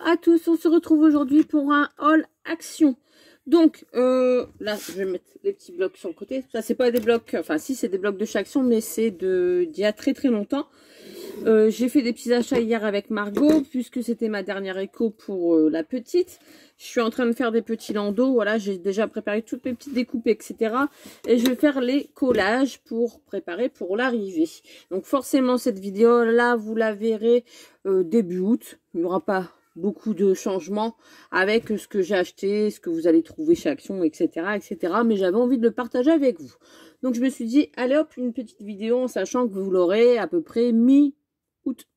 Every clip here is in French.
à tous, on se retrouve aujourd'hui pour un haul action. Donc là je vais mettre les petits blocs sur le côté. Ça c'est pas des blocs, enfin si c'est des blocs de chez Action, mais c'est d'il y a très longtemps. J'ai fait des petits achats hier avec Margot puisque c'était ma dernière écho pour la petite. Je suis en train de faire des petits landaux, voilà, j'ai déjà préparé toutes mes petites découpes, etc. Et je vais faire les collages pour préparer pour l'arrivée. Donc forcément cette vidéo là vous la verrez début août. Il n'y aura pas beaucoup de changements avec ce que j'ai acheté, ce que vous allez trouver chez Action, etc. etc. Mais j'avais envie de le partager avec vous. Donc je me suis dit, allez hop, une petite vidéo en sachant que vous l'aurez à peu près mi-août.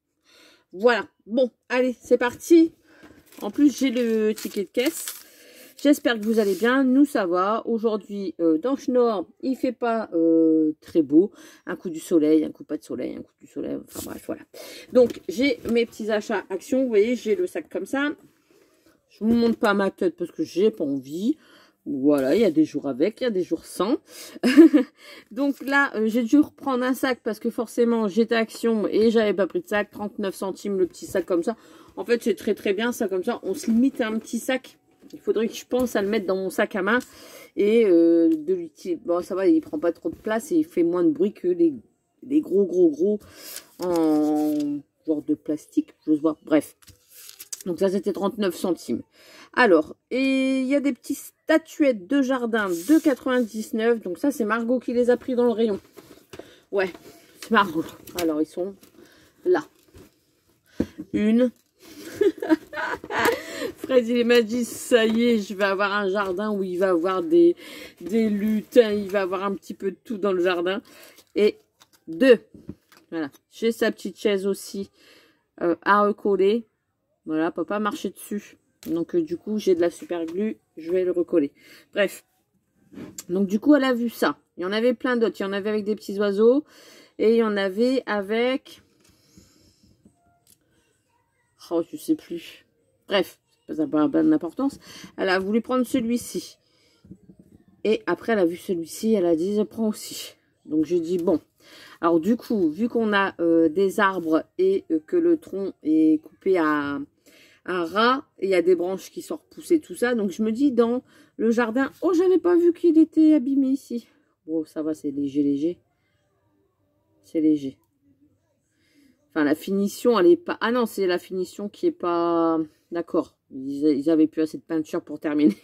Voilà, bon, allez, c'est parti. En plus, j'ai le ticket de caisse. J'espère que vous allez bien. Nous, ça va. Aujourd'hui, dans le nord, il fait pas très beau. Un coup du soleil, un coup pas de soleil, un coup du soleil. Enfin bref, voilà. Donc, j'ai mes petits achats Action. Vous voyez, j'ai le sac comme ça. Je vous montre pas ma tête parce que j'ai pas envie. Voilà, il y a des jours avec, il y a des jours sans. Donc là, j'ai dû reprendre un sac parce que forcément, j'étais Action et j'avais pas pris de sac. 39 centimes le petit sac comme ça. En fait, c'est très bien ça comme ça. On se limite à un petit sac. Il faudrait que je pense à le mettre dans mon sac à main et de l'utiliser. Bon, ça va, il prend pas trop de place et il fait moins de bruit que les gros en genre de plastique, j'ose voir. Bref. Donc ça, c'était 39 centimes. Alors, et il y a des petites statuettes de jardin de 2,99 €. Donc ça, c'est Margot qui les a pris dans le rayon. Ouais, c'est Margot. Alors, ils sont là. Une. Fred, il m'a dit, ça y est, je vais avoir un jardin où il va avoir des lutins, il va avoir un petit peu de tout dans le jardin. Et 2. Voilà. J'ai sa petite chaise aussi à recoller. Voilà, papa marcher dessus. Donc, du coup, j'ai de la super glue. Je vais le recoller. Bref. Donc, du coup, elle a vu ça. Il y en avait plein d'autres. Il y en avait avec des petits oiseaux. Et il y en avait avec... Oh, je sais plus. Bref, ça n'a pas d'importance. Elle a voulu prendre celui-ci. Et après, elle a vu celui-ci. Elle a dit, je prends aussi. Donc, j'ai dit, bon. Alors, du coup, vu qu'on a des arbres et que le tronc est coupé à ras, il y a des branches qui sont repoussées, tout ça. Donc, je me dis, dans le jardin... Oh, j'avais pas vu qu'il était abîmé ici. Bon, ça va, c'est léger. C'est léger. Enfin, la finition, elle est pas... Ah non, c'est la finition qui est pas... D'accord. Ils avaient plus assez de peinture pour terminer.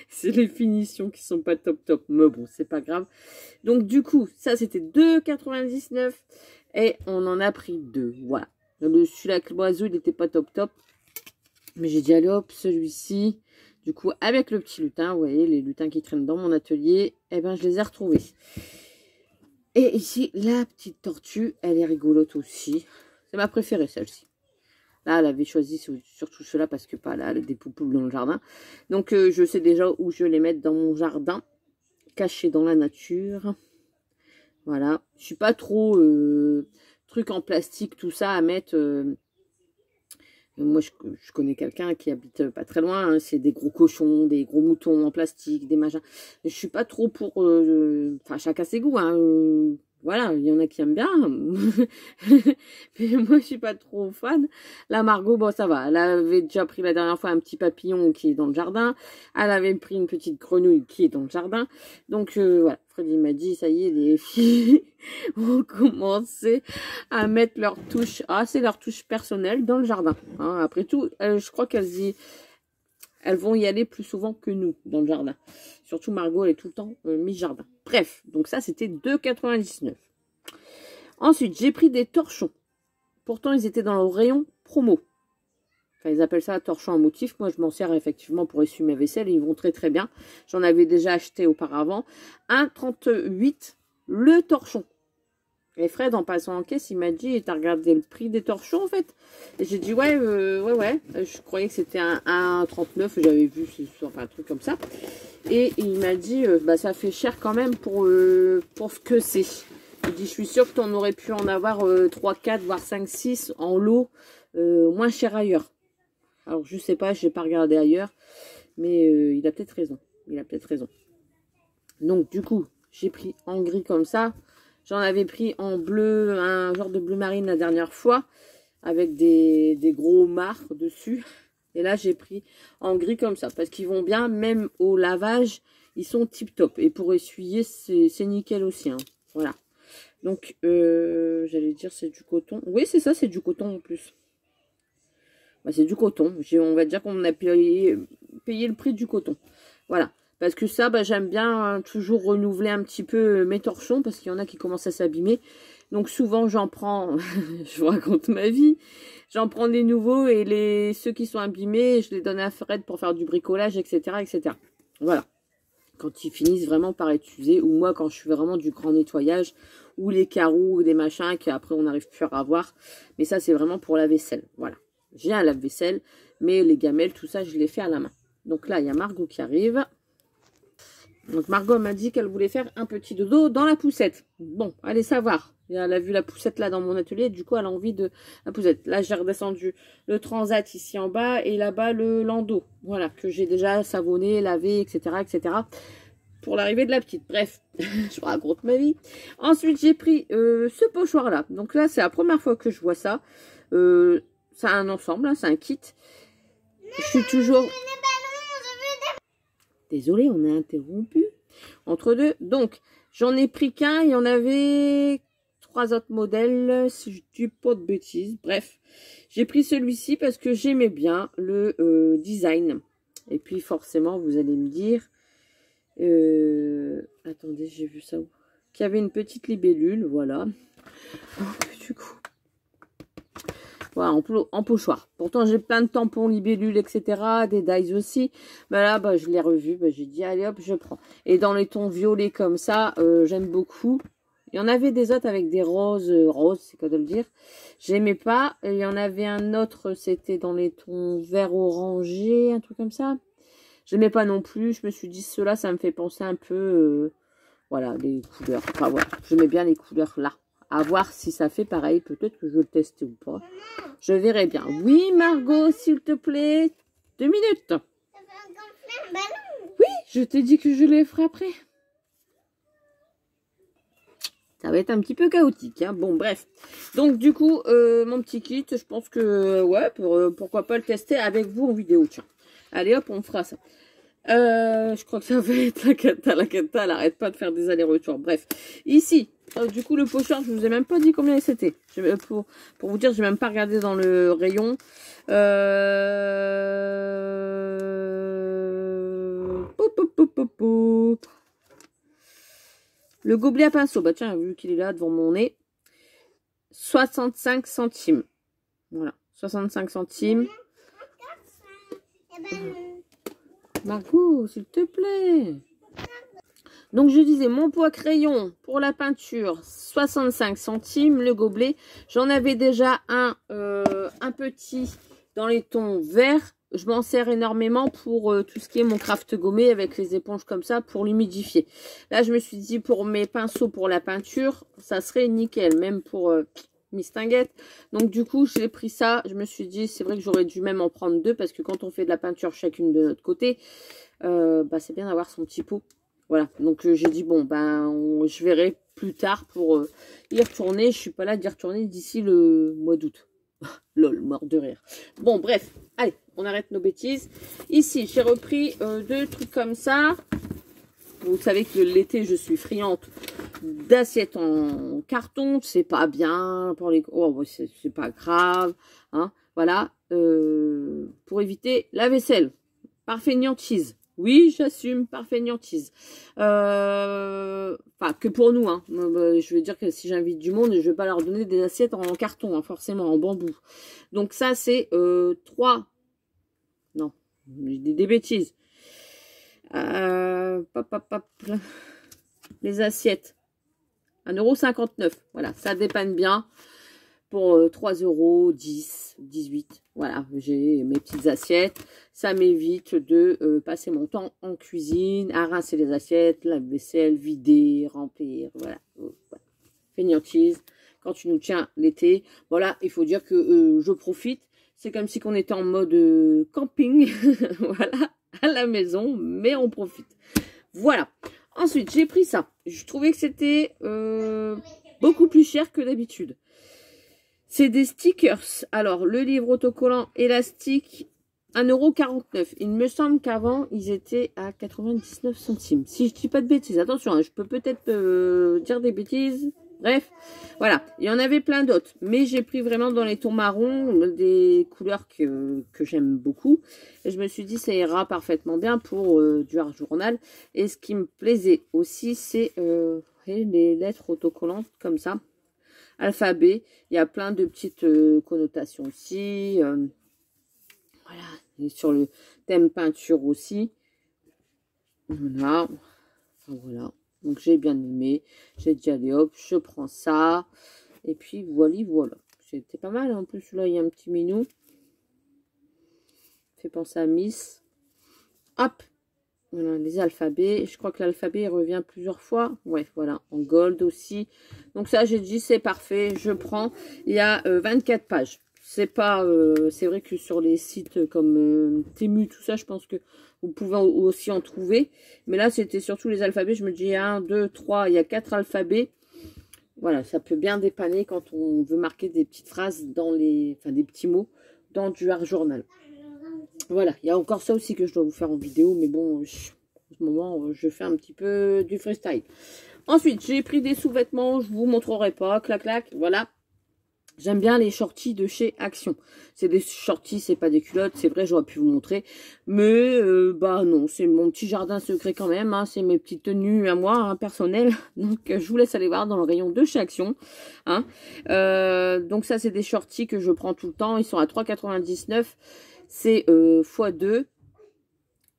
C'est les finitions qui sont pas top. Mais bon, c'est pas grave. Donc, du coup, ça, c'était 2,99 €. Et on en a pris 2. Voilà. Celui-là avec l'oiseau, il n'était pas top. Mais j'ai dit, allez hop, celui-ci. Du coup, avec le petit lutin, vous voyez, les lutins qui traînent dans mon atelier, eh ben, je les ai retrouvés. Et ici, la petite tortue, elle est rigolote aussi. C'est ma préférée, celle-ci. Là, elle avait choisi surtout cela parce que pas là, elle a des poupoules dans le jardin. Donc, je sais déjà où je vais les mettre dans mon jardin, cachés dans la nature. Voilà. Je suis pas trop truc en plastique, tout ça à mettre. Moi, je connais quelqu'un qui habite pas très loin. Hein, c'est des gros cochons, des gros moutons en plastique, des machins. Je suis pas trop pour... Enfin, chacun ses goûts. Hein, voilà, il y en a qui aiment bien. Mais moi, je suis pas trop fan. La Margot, bon, ça va. Elle avait déjà pris la dernière fois un petit papillon qui est dans le jardin. Elle avait pris une petite grenouille qui est dans le jardin. Donc, voilà. Freddy m'a dit, ça y est, les filles ont commencé à mettre leur touche. Ah, c'est leur touche personnelle dans le jardin. Hein, après tout, je crois qu'elles vont y aller plus souvent que nous dans le jardin. Surtout Margot, elle est tout le temps mi-jardin. Bref, donc ça, c'était 2,99 €. Ensuite, j'ai pris des torchons. Pourtant, ils étaient dans le rayon promo. Enfin, ils appellent ça torchon en motif. Moi, je m'en sers effectivement pour essuyer ma vaisselle. Et ils vont très bien. J'en avais déjà acheté auparavant. 1,38 € le torchon. Et Fred, en passant en caisse, il m'a dit, t'as regardé le prix des torchons, en fait? Et j'ai dit, ouais. Je croyais que c'était un 1,39 €. J'avais vu, enfin, un truc comme ça. Et il m'a dit, bah, ça fait cher quand même pour ce que c'est. Il dit, je suis sûre que t'en aurais pu en avoir 3, 4, voire 5, 6 en lot, moins cher ailleurs. Alors, je sais pas, j'ai pas regardé ailleurs. Mais il a peut-être raison. Donc, du coup, j'ai pris en gris comme ça. J'en avais pris en bleu, un genre de bleu marine la dernière fois. avec des gros marques dessus. Et là, j'ai pris en gris comme ça, parce qu'ils vont bien, même au lavage, ils sont tip top. Et pour essuyer, c'est nickel aussi, hein. Voilà. Donc, j'allais dire c'est du coton. Oui, c'est ça, c'est du coton en plus. Bah, c'est du coton. On va dire qu'on a payé le prix du coton. Voilà. Parce que ça, bah, j'aime bien toujours renouveler un petit peu mes torchons, parce qu'il y en a qui commencent à s'abîmer. Donc souvent, j'en prends, je vous raconte ma vie, j'en prends des nouveaux et ceux qui sont abîmés, je les donne à Fred pour faire du bricolage, etc., etc. Voilà. Quand ils finissent vraiment par être usés, ou moi, quand je fais vraiment du grand nettoyage, ou les carreaux, ou des machins qu'après on n'arrive plus à avoir. Mais ça, c'est vraiment pour la vaisselle. Voilà. J'ai un lave-vaisselle, mais les gamelles, tout ça, je les fais à la main. Donc là, il y a Margot qui arrive. Donc Margot m'a dit qu'elle voulait faire un petit dodo dans la poussette. Bon, allez savoir. Elle a vu la poussette là dans mon atelier, du coup elle a envie de la poussette. Là j'ai redescendu le transat ici en bas et là-bas le landau. Voilà, que j'ai déjà savonné, lavé, etc. etc. pour l'arrivée de la petite. Bref, je vous raconte ma vie. Ensuite j'ai pris ce pochoir là. Donc là c'est la première fois que je vois ça. C'est un ensemble, hein, c'est un kit. Je suis toujours... Désolée, on est interrompu entre deux. Donc, j'en ai pris qu'un. Il y en avait 3 autres modèles, si je dis pas de bêtises. Bref, j'ai pris celui-ci parce que j'aimais bien le design. Et puis, forcément, vous allez me dire... attendez, j'ai vu ça où? Qu'il y avait une petite libellule, voilà. Du coup... Voilà, en pochoir. Pourtant, j'ai plein de tampons, libellules, etc. Des dies aussi. Mais là, bah, je l'ai revu. Bah, j'ai dit, allez hop, je prends. Et dans les tons violets comme ça, j'aime beaucoup. Il y en avait des autres avec des roses. Roses, c'est quoi de le dire. J'aimais pas. Il y en avait un autre, c'était dans les tons vert orangé, un truc comme ça. J'aimais pas non plus. Je me suis dit, ceux-là, ça me fait penser un peu... voilà, les couleurs. Enfin, voilà. J'aimais bien les couleurs là. À voir si ça fait pareil. Peut-être que je vais le tester ou pas. Je verrai bien. Oui, Margot, s'il te plaît. 2 minutes. Oui, je t'ai dit que je les ferai après. Ça va être un petit peu chaotique. Hein. Bon, bref. Donc, du coup, mon petit kit, je pense que, ouais, pourquoi pas le tester avec vous en vidéo. Tiens. Allez, hop, on fera ça. Je crois que ça va être la cata. La cata, elle arrête pas de faire des allers-retours. Bref. Ici, du coup, le pochoir, je vous ai même pas dit combien c'était. Pour vous dire, j'ai même pas regardé dans le rayon. Le gobelet à pinceau, bah tiens, vu qu'il est là devant mon nez, 65 centimes. Voilà, 65 centimes. Margot, s'il te plaît. Donc, je disais, mon poids crayon pour la peinture, 65 centimes. Le gobelet, j'en avais déjà un petit dans les tons verts. Je m'en sers énormément pour tout ce qui est mon craft gommé avec les éponges comme ça pour l'humidifier. Là, je me suis dit, pour mes pinceaux pour la peinture, ça serait nickel, même pour mes stinguettes. Donc, du coup, j'ai pris ça. Je me suis dit, c'est vrai que j'aurais dû même en prendre 2 parce que quand on fait de la peinture chacune de notre côté, bah, c'est bien d'avoir son petit pot. Voilà, donc j'ai dit, bon, ben, je verrai plus tard pour y retourner. Je suis pas là d'y retourner d'ici le mois d'août. Lol, mort de rire. Bon, bref, allez, on arrête nos bêtises. Ici, j'ai repris 2 trucs comme ça. Vous savez que l'été, je suis friande d'assiettes en carton. C'est pas bien pour les... Oh, c'est pas grave. Hein, voilà, pour éviter la vaisselle. Par fainéantise. Oui, j'assume, par fainéantise. Enfin, que pour nous, hein. Je veux dire que si j'invite du monde, je vais pas leur donner des assiettes en carton, hein, forcément, en bambou. Donc ça, c'est 3. Non, je dis des bêtises. Les assiettes. 1,59 €. Voilà, ça dépanne bien. Pour 3 €, 10, 18. Voilà, j'ai mes petites assiettes. Ça m'évite de passer mon temps en cuisine, à rincer les assiettes, la vaisselle, vider, remplir. Voilà. Voilà. Fainéantise. Quand tu nous tiens l'été, voilà, il faut dire que je profite. C'est comme si on était en mode camping. Voilà, à la maison, mais on profite. Voilà. Ensuite, j'ai pris ça. Je trouvais que c'était beaucoup plus cher que d'habitude. C'est des stickers. Alors, le livre autocollant élastique, 1,49 €. Il me semble qu'avant, ils étaient à 99 centimes. Si je dis pas de bêtises, attention, hein, je peux peut-être dire des bêtises. Bref, voilà. Il y en avait plein d'autres. Mais j'ai pris vraiment dans les tons marrons, des couleurs que j'aime beaucoup. Et je me suis dit, ça ira parfaitement bien pour du art journal. Et ce qui me plaisait aussi, c'est les lettres autocollantes comme ça. Alphabet. Il y a plein de petites connotations aussi. Voilà. Et sur le thème peinture aussi. Voilà. Enfin, voilà. Donc, j'ai bien aimé. J'ai dit, allez hop, je prends ça. Et puis, voilà. C'était pas mal. En plus, là, il y a un petit minou. Fait penser à Miss. Hop. Voilà, les alphabets. Je crois que l'alphabet revient plusieurs fois. Ouais, voilà. En gold aussi. Donc, ça, j'ai dit, c'est parfait. Je prends. Il y a 24 pages. C'est pas, c'est vrai que sur les sites comme Temu, tout ça, je pense que vous pouvez aussi en trouver. Mais là, c'était surtout les alphabets. Je me dis 1, 2, 3, il y a 4 alphabets. Voilà, ça peut bien dépanner quand on veut marquer des petites phrases dans les, enfin des petits mots dans du art journal. Voilà, il y a encore ça aussi que je dois vous faire en vidéo. Mais bon, en ce moment, je fais un petit peu du freestyle. Ensuite, j'ai pris des sous-vêtements. Je vous montrerai pas. Clac, clac, voilà. J'aime bien les shorties de chez Action. C'est des shorties, c'est pas des culottes. C'est vrai, j'aurais pu vous montrer. Mais, bah non, c'est mon petit jardin secret quand même. Hein, c'est mes petites tenues à moi, hein, personnelles. Donc, je vous laisse aller voir dans le rayon de chez Action. Hein. Donc, ça, c'est des shorties que je prends tout le temps. Ils sont à 3,99 €. C'est x2.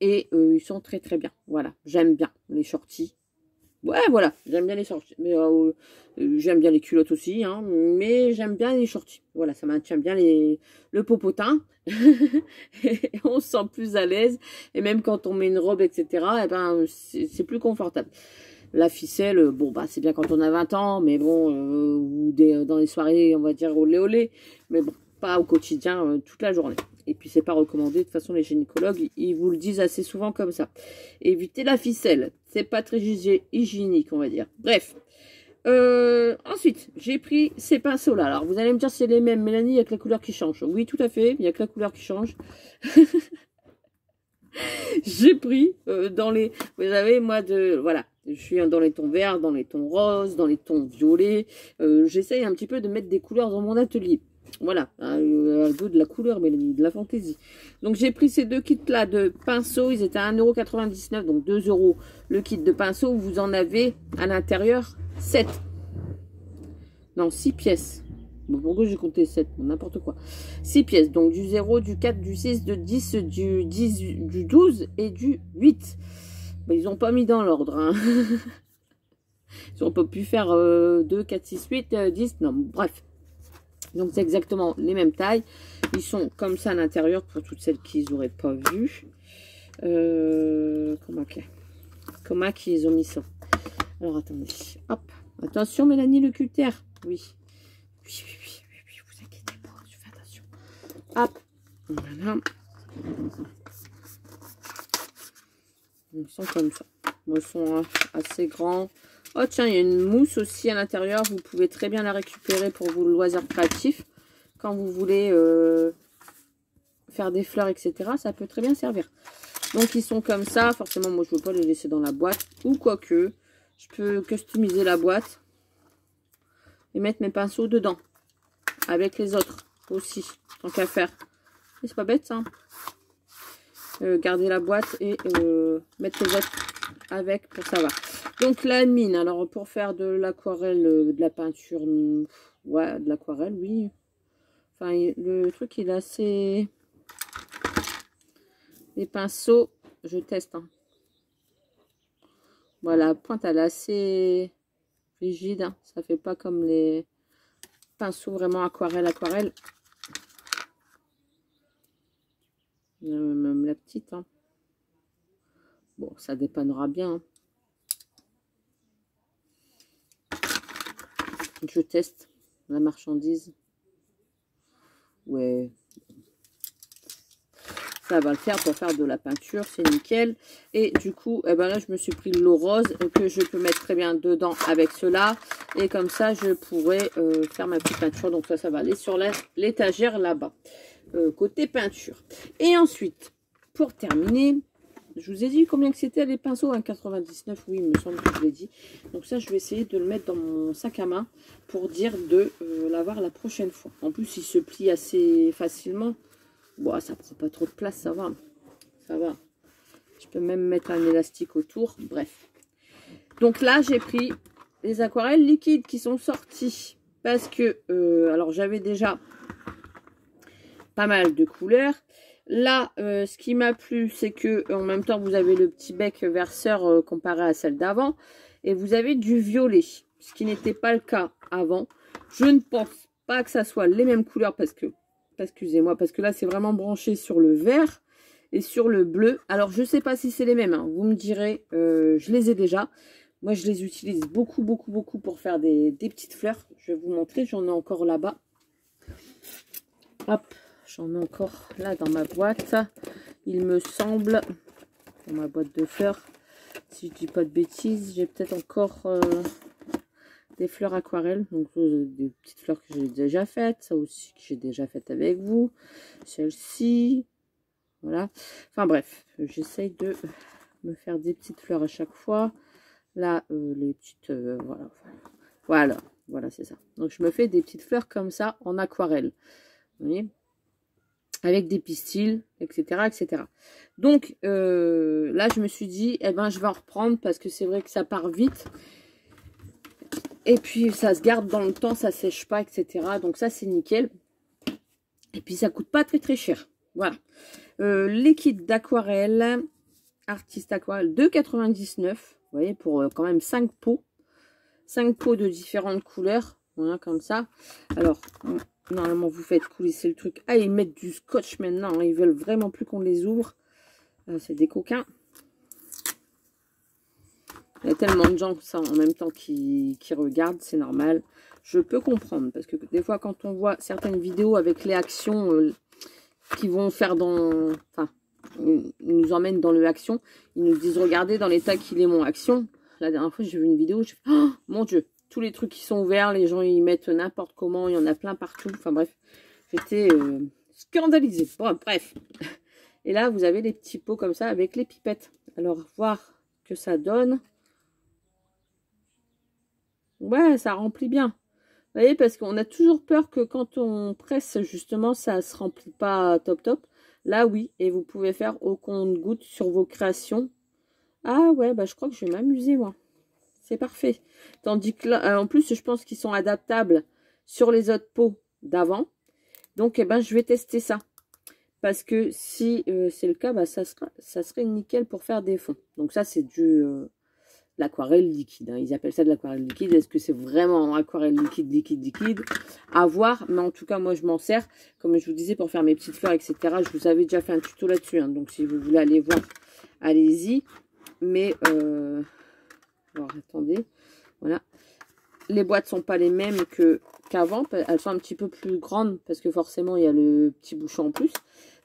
Et ils sont très, très bien. Voilà, j'aime bien les shorties. Ouais, voilà, j'aime bien les shorties. Mais j'aime bien les culottes aussi, hein, mais j'aime bien les shorties. Voilà, ça maintient bien le popotin. Et on se sent plus à l'aise. Et même quand on met une robe, etc., eh ben, c'est plus confortable. La ficelle, bon, bah, c'est bien quand on a 20 ans, mais bon, ou dans les soirées, on va dire olé olé. Mais bon, pas au quotidien, toute la journée. Et puis, c'est pas recommandé. De toute façon, les gynécologues, ils vous le disent assez souvent comme ça. Évitez la ficelle. C'est pas très hygiénique, on va dire. Bref. Ensuite, j'ai pris ces pinceaux-là. Alors, vous allez me dire, c'est les mêmes, Mélanie, il y a que la couleur qui change. Oui, tout à fait. Il y a que la couleur qui change. J'ai pris dans les... Vous savez, moi, voilà. Je suis dans les tons verts, dans les tons roses, dans les tons violets. J'essaye un petit peu de mettre des couleurs dans mon atelier. Voilà, un goût de la couleur, mais de la fantaisie. Donc, j'ai pris ces deux kits-là de pinceaux. Ils étaient à 1,99 €, donc 2 € le kit de pinceaux. Vous en avez à l'intérieur 7. Non, 6 pièces. Bon, pourquoi j'ai compté 7? N'importe quoi. 6 pièces. Donc, du 0, du 4, du 6, du 10, du 10, du 12 et du 8. Ben, ils n'ont pas mis dans l'ordre. Hein. Ils n'ont pas pu faire 2, 4, 6, 8, 10. Non, bref. Donc, c'est exactement les mêmes tailles. Ils sont comme ça à l'intérieur pour toutes celles qui n'auraient pas vu. Comment qu'ils ont mis ça? Alors, attendez. Hop. Attention, Mélanie, le cutter. Oui. Oui, vous inquiétez pas. Je fais attention. Hop. Voilà. Ils sont comme ça. Ils sont assez grands. Oh tiens, il y a une mousse aussi à l'intérieur. Vous pouvez très bien la récupérer pour vos loisirs créatifs. Quand vous voulez faire des fleurs, etc. Ça peut très bien servir. Donc ils sont comme ça. Forcément, moi je ne veux pas les laisser dans la boîte. Ou quoique, je peux customiser la boîte. Et mettre mes pinceaux dedans. Avec les autres aussi. Tant qu'à faire. Et c'est pas bête ça. Garder la boîte et mettre les autres avec pour savoir. Donc la mine, alors pour faire de l'aquarelle, de la peinture, ouais, de l'aquarelle, oui. Enfin, le truc il est assez... Les pinceaux, je teste. Hein. Voilà, la pointe elle est assez rigide. Hein. Ça fait pas comme les pinceaux vraiment aquarelle. Même la petite. Hein. Bon, ça dépannera bien. Hein. Je teste la marchandise. Ouais. Ça va le faire pour faire de la peinture, c'est nickel. Et du coup, eh ben là, je me suis pris l'eau rose que je peux mettre très bien dedans avec cela. Et comme ça, je pourrais faire ma petite peinture. Donc ça va aller sur l'étagère là-bas, côté peinture. Et ensuite, pour terminer, je vous ai dit combien que c'était les pinceaux, 1,99 €, oui, il me semble que je l'ai dit. Donc ça, je vais essayer de le mettre dans mon sac à main pour dire de l'avoir la prochaine fois. En plus, il se plie assez facilement. Bon, ça prend pas trop de place, ça va. Ça va. Je peux même mettre un élastique autour. Bref. Donc là, j'ai pris les aquarelles liquides qui sont sorties. Parce que, alors j'avais déjà pas mal de couleurs. Là, ce qui m'a plu, c'est que en même temps, vous avez le petit bec verseur comparé à celle d'avant. Et vous avez du violet, ce qui n'était pas le cas avant. Je ne pense pas que ça soit les mêmes couleurs parce que, excusez-moi, parce que là, c'est vraiment branché sur le vert et sur le bleu. Alors, je ne sais pas si c'est les mêmes, hein. Vous me direz, je les ai déjà. Moi, je les utilise beaucoup, beaucoup, beaucoup pour faire des petites fleurs. Je vais vous montrer, j'en ai encore là-bas. Hop. J'en ai encore là dans ma boîte, il me semble, dans ma boîte de fleurs, si je dis pas de bêtises, j'ai peut-être encore des fleurs aquarelles, donc des petites fleurs que j'ai déjà faites, ça aussi que j'ai déjà fait avec vous, celle-ci, voilà, enfin bref, j'essaye de me faire des petites fleurs à chaque fois, là, les petites, voilà, c'est ça, donc je me fais des petites fleurs comme ça en aquarelle, vous voyez, avec des pistils, etc., etc. Donc, là, je me suis dit, eh ben, je vais en reprendre parce que c'est vrai que ça part vite. Et puis, ça se garde dans le temps, ça sèche pas, etc. Donc, ça, c'est nickel. Et puis, ça coûte pas très, très cher. Voilà. Liquide d'aquarelle, Artiste Aquarelle, 2,99 €. Vous voyez, pour quand même 5 pots. 5 pots de différentes couleurs. Voilà, comme ça. Alors, normalement, vous faites coulisser le truc. Ah, ils mettent du scotch maintenant. Ils veulent vraiment plus qu'on les ouvre. C'est des coquins. Il y a tellement de gens ça, en même temps qui regardent. C'est normal. Je peux comprendre. Parce que des fois, quand on voit certaines vidéos avec les actions qui vont faire dans... Enfin, ils nous emmènent dans le action. Ils nous disent, regardez dans l'état qu'il est mon action. La dernière fois, j'ai vu une vidéo. J'ai fait, oh, mon Dieu. Tous les trucs qui sont ouverts, les gens ils mettent n'importe comment, il y en a plein partout. Enfin bref, j'étais scandalisée. Bon, bref. Et là, vous avez les petits pots comme ça avec les pipettes. Alors, voir que ça donne. Ouais, ça remplit bien. Vous voyez, parce qu'on a toujours peur que quand on presse, justement, ça se remplit pas top top. Là, oui. Et vous pouvez faire au compte-gouttes sur vos créations. Ah ouais, bah je crois que je vais m'amuser, moi. C'est parfait. Tandis que là, en plus, je pense qu'ils sont adaptables sur les autres pots d'avant. Donc, eh ben, je vais tester ça. Parce que si c'est le cas, bah, ça serait nickel pour faire des fonds. Donc ça, c'est du l'aquarelle liquide. Hein. Ils appellent ça de l'aquarelle liquide. Est-ce que c'est vraiment aquarelle liquide? À voir. Mais en tout cas, moi, je m'en sers. Comme je vous disais, pour faire mes petites fleurs, etc. Je vous avais déjà fait un tuto là-dessus. Hein. Donc, si vous voulez aller voir, allez-y. Mais... alors, attendez, voilà. Les boîtes sont pas les mêmes qu'avant. Elles sont un petit peu plus grandes parce que forcément, il y a le petit bouchon en plus.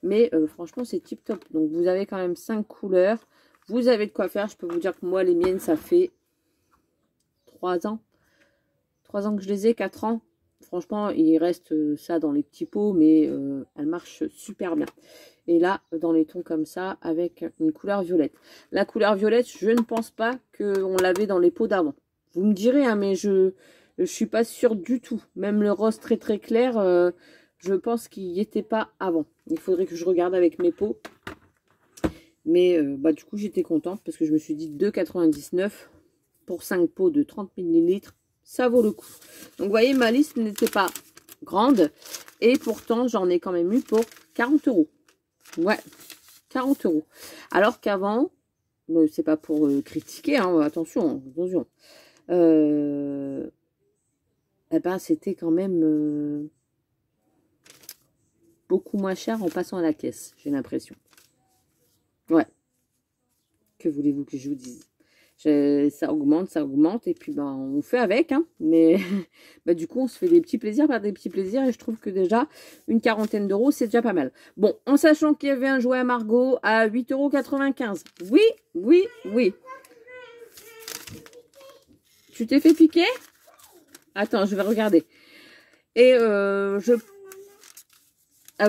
Mais franchement, c'est tip top. Donc, vous avez quand même 5 couleurs. Vous avez de quoi faire. Je peux vous dire que moi, les miennes, ça fait 3 ans. 3 ans que je les ai, 4 ans. Franchement, il reste ça dans les petits pots, mais elles marchent super bien. Et là, dans les tons comme ça, avec une couleur violette. La couleur violette, je ne pense pas qu'on l'avait dans les pots d'avant. Vous me direz, hein, mais je suis pas sûre du tout. Même le rose très très clair, je pense qu'il n'y était pas avant. Il faudrait que je regarde avec mes pots. Mais bah, du coup, j'étais contente parce que je me suis dit 2,99 € pour 5 pots de 30 ml. Ça vaut le coup. Donc, vous voyez, ma liste n'était pas grande. Et pourtant, j'en ai quand même eu pour 40 €. Ouais, 40 €. Alors qu'avant, c'est pas pour critiquer, hein, attention, attention. Eh ben, c'était quand même beaucoup moins cher en passant à la caisse, j'ai l'impression. Ouais. Que voulez-vous que je vous dise? Ça augmente, et puis ben, on fait avec, hein. Mais bah, du coup, on se fait des petits plaisirs par des petits plaisirs, et je trouve que déjà, une quarantaine d'euros, c'est déjà pas mal. Bon, en sachant qu'il y avait un jouet à Margot à 8,95 €. Oui, oui, oui. Tu t'es fait piquer? Attends, je vais regarder. Et ah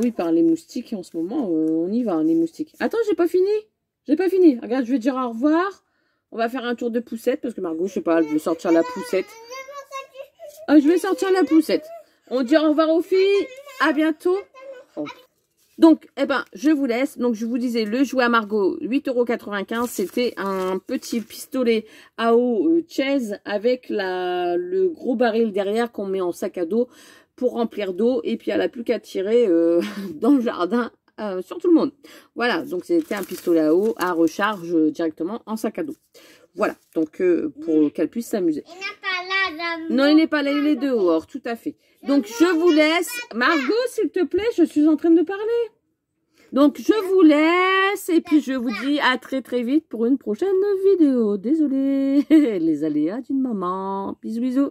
oui, par les moustiques, en ce moment, on y va, hein, les moustiques. Attends, j'ai pas fini. J'ai pas fini. Regarde, je vais dire au revoir. On va faire un tour de poussette, parce que Margot, je sais pas, elle veut sortir la poussette. Ah, je vais sortir la poussette. On dit au revoir aux filles. À bientôt. Oh. Donc, eh ben, je vous laisse. Donc, je vous disais, le jouet à Margot, 8,95 €. C'était un petit pistolet à eau Chase avec le gros baril derrière qu'on met en sac à dos pour remplir d'eau. Et puis, elle n'a plus qu'à tirer dans le jardin sur tout le monde. Voilà, donc c'était un pistolet à eau à recharge directement en sac à dos. Voilà, donc pour qu'elle puisse s'amuser. Il n'est pas là. Non, il n'est pas là, il est dehors, tout à fait. Donc, je vous laisse. Margot, s'il te plaît, je suis en train de parler. Donc, je vous laisse et puis je vous dis à très très vite pour une prochaine vidéo. Désolée, les aléas d'une maman. Bisous, bisous.